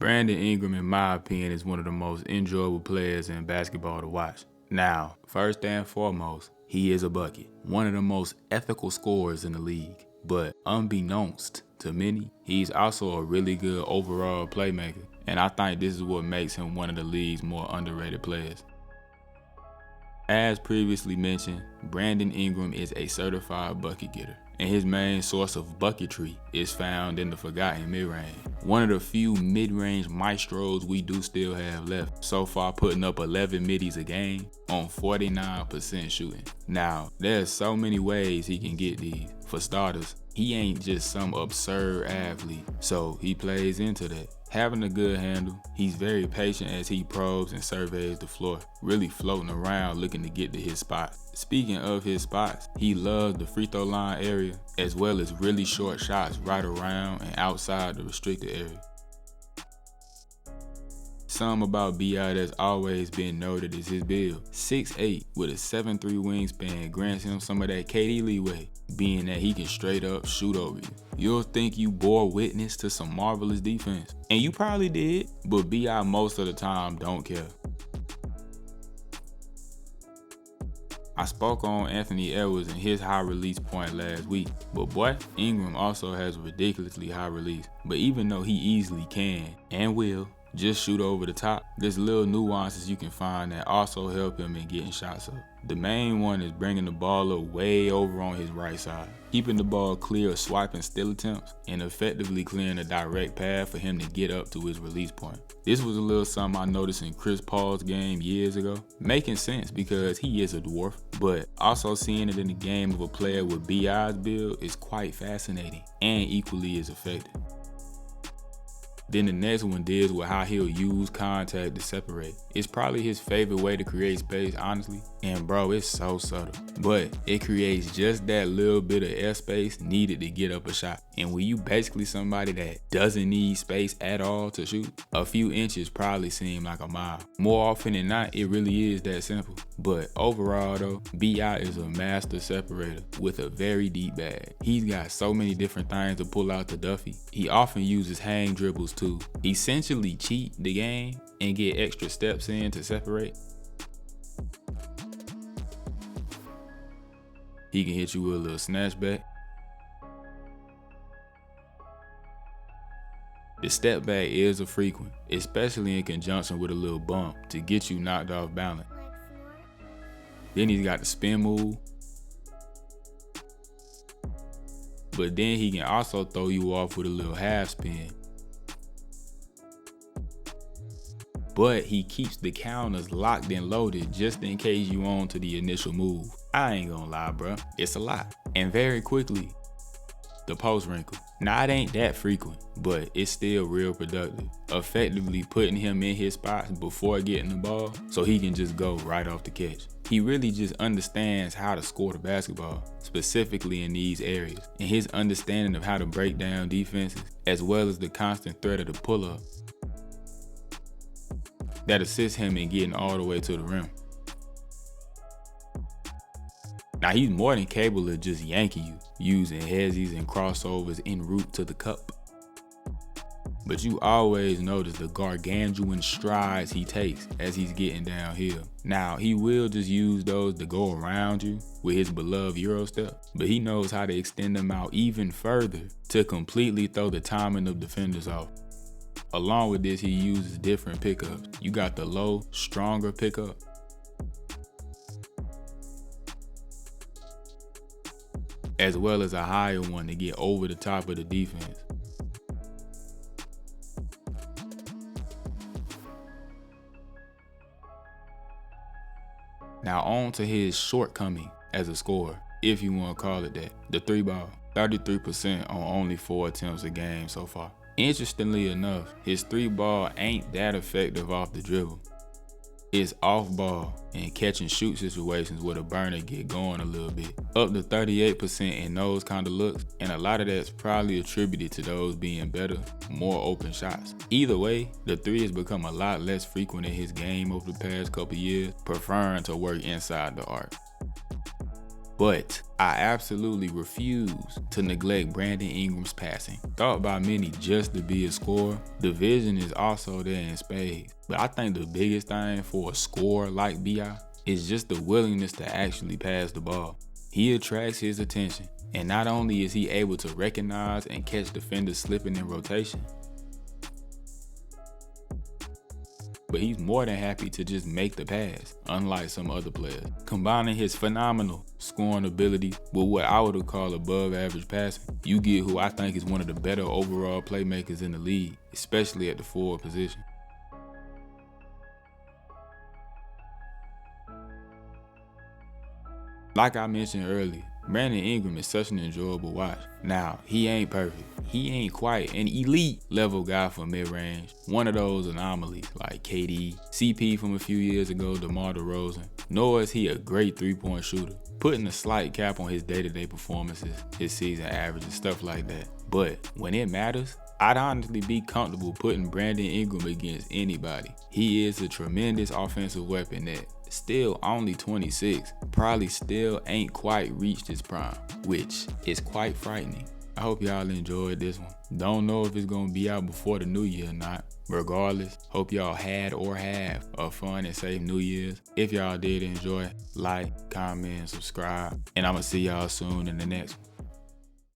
Brandon Ingram, in my opinion, is one of the most enjoyable players in basketball to watch. Now, first and foremost, he is a bucket, one of the most ethical scorers in the league. But unbeknownst to many, he's also a really good overall playmaker, and I think this is what makes him one of the league's more underrated players. As previously mentioned, Brandon Ingram is a certified bucket getter, and his main source of bucketry is found in the forgotten mid-range. One of the few mid-range maestros we do still have left, so far putting up 11 middies a game on 49% shooting. Now, there's so many ways he can get these. For starters, he ain't just some absurd athlete, so he plays into that. Having a good handle, he's very patient as he probes and surveys the floor, really floating around looking to get to his spot. Speaking of his spots, he loves the free throw line area as well as really short shots right around and outside the restricted area. Something about B.I. that's always been noted is his build. 6'8" with a 7'3" wingspan grants him some of that KD leeway, being that he can straight up shoot over you. You'll think you bore witness to some marvelous defense, and you probably did, but B.I. most of the time don't care. I spoke on Anthony Edwards and his high release point last week, but boy, Ingram also has a ridiculously high release. But even though he easily can and will just shoot over the top, there's little nuances you can find that also help him in getting shots up. The main one is bringing the ball up way over on his right side, keeping the ball clear of swiping still attempts, and effectively clearing a direct path for him to get up to his release point. This was a little something I noticed in Chris Paul's game years ago, making sense because he is a dwarf, but also seeing it in the game of a player with B.I.'s build is quite fascinating and equally as effective. Then the next one deals with how he'll use contact to separate. It's probably his favorite way to create space, honestly. And bro, it's so subtle, but it creates just that little bit of airspace needed to get up a shot. And when you basically somebody that doesn't need space at all to shoot, a few inches probably seem like a mile. More often than not, it really is that simple. But overall though, B.I. is a master separator with a very deep bag. He's got so many different things to pull out the Duffy. He often uses hang dribbles to essentially cheat the game and get extra steps in to separate. He can hit you with a little snatchback. The step back is a frequent, especially in conjunction with a little bump to get you knocked off balance. Then he's got the spin move. But then he can also throw you off with a little half spin. But he keeps the counters locked and loaded just in case you on to the initial move. I ain't gonna lie, bruh, it's a lot. And very quickly, the post wrinkle. Now it ain't that frequent, but it's still real productive. Effectively putting him in his spots before getting the ball so he can just go right off the catch. He really just understands how to score the basketball, specifically in these areas. And his understanding of how to break down defenses, as well as the constant threat of the pull-up, that assists him in getting all the way to the rim. Now he's more than capable of just yanking you, using hezzies and crossovers en route to the cup. But you always notice the gargantuan strides he takes as he's getting downhill. Now he will just use those to go around you with his beloved Euro step, but he knows how to extend them out even further to completely throw the timing of defenders off. Along with this, he uses different pickups. You got the low, stronger pickup, as well as a higher one to get over the top of the defense. Now on to his shortcoming as a scorer, if you want to call it that. The 3-ball, 33% on only 4 attempts a game so far. Interestingly enough, his 3-ball ain't that effective off the dribble. It's off ball and catch and shoot situations where the burner get going a little bit. Up to 38% in those kind of looks, and a lot of that's probably attributed to those being better, more open shots. Either way, the 3 has become a lot less frequent in his game over the past couple years, preferring to work inside the arc. But I absolutely refuse to neglect Brandon Ingram's passing. Thought by many just to be a scorer, the vision is also there in spades. But I think the biggest thing for a scorer like B.I. is just the willingness to actually pass the ball. He attracts his attention, and not only is he able to recognize and catch defenders slipping in rotation, but he's more than happy to just make the pass, unlike some other players. Combining his phenomenal scoring ability with what I would call above average passing, you get who I think is one of the better overall playmakers in the league, especially at the forward position. Like I mentioned earlier, Brandon Ingram is such an enjoyable watch. Now, he ain't perfect. He ain't quite an elite level guy for mid-range. One of those anomalies like KD, CP from a few years ago, DeMar DeRozan. Nor is he a great three-point shooter, putting a slight cap on his day-to-day performances, his season averages, stuff like that. But when it matters, I'd honestly be comfortable putting Brandon Ingram against anybody. He is a tremendous offensive weapon that, still only 26, probably still ain't quite reached his prime, which is quite frightening. I hope y'all enjoyed this one. Don't know if it's gonna be out before the new year or not. Regardless, hope y'all had or have a fun and safe New Year's. If y'all did enjoy, like, comment, and subscribe. And I'ma see y'all soon in the next one.